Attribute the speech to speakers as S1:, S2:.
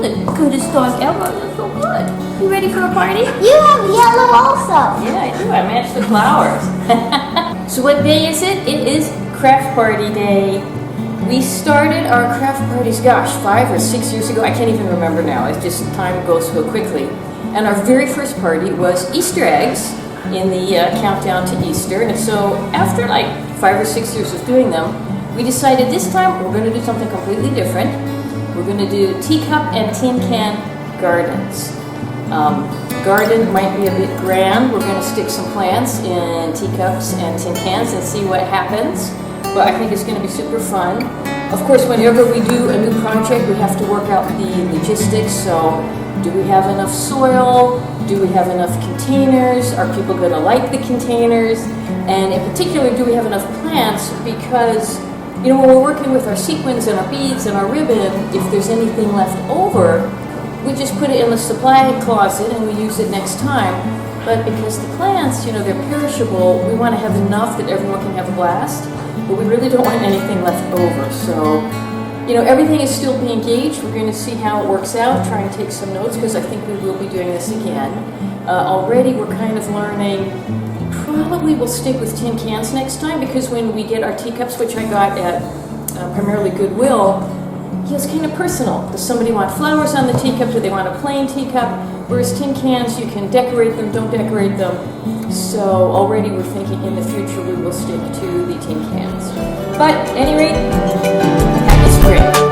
S1: the goodest dog ever. You're so good. You ready for a party?
S2: You have yellow also.
S1: Yeah, I do. I matched the flowers. So what day is it? It is craft party day. We started our craft parties, gosh, 5 or 6 years ago. I can't even remember now. It's just time goes so quickly. And our very first party was Easter eggs in the countdown to Easter. And so after like 5 or 6 years of doing them, we decided this time we're going to do something completely different. We're going to do teacup and tin can gardens. Garden might be a bit grand. We're going to stick some plants in teacups and tin cans and see what happens. But I think it's going to be super fun. Of course, whenever we do a new project, we have to work out the logistics. So, do we have enough soil? Do we have enough containers? Are people going to like the containers? And in particular, do we have enough plants? Because, you know, when we're working with our sequins and our beads and our ribbon, if there's anything left over, we just put it in the supply closet and we use it next time. But because the plants, you know, they're perishable, we want to have enough that everyone can have a blast. But we really don't want anything left over. So, you know, everything is still being gauged. We're going to see how it works out, try and take some notes because I think we will be doing this again. Already we're kind of learning, probably we'll stick with tin cans next time because when we get our teacups, which I got at primarily Goodwill, it's kind of personal. Does somebody want flowers on the teacup? Do they want a plain teacup? Whereas tin cans, you can decorate them, don't decorate them. So already we're thinking in the future we will stick to the tin cans. But at any rate, happy spring.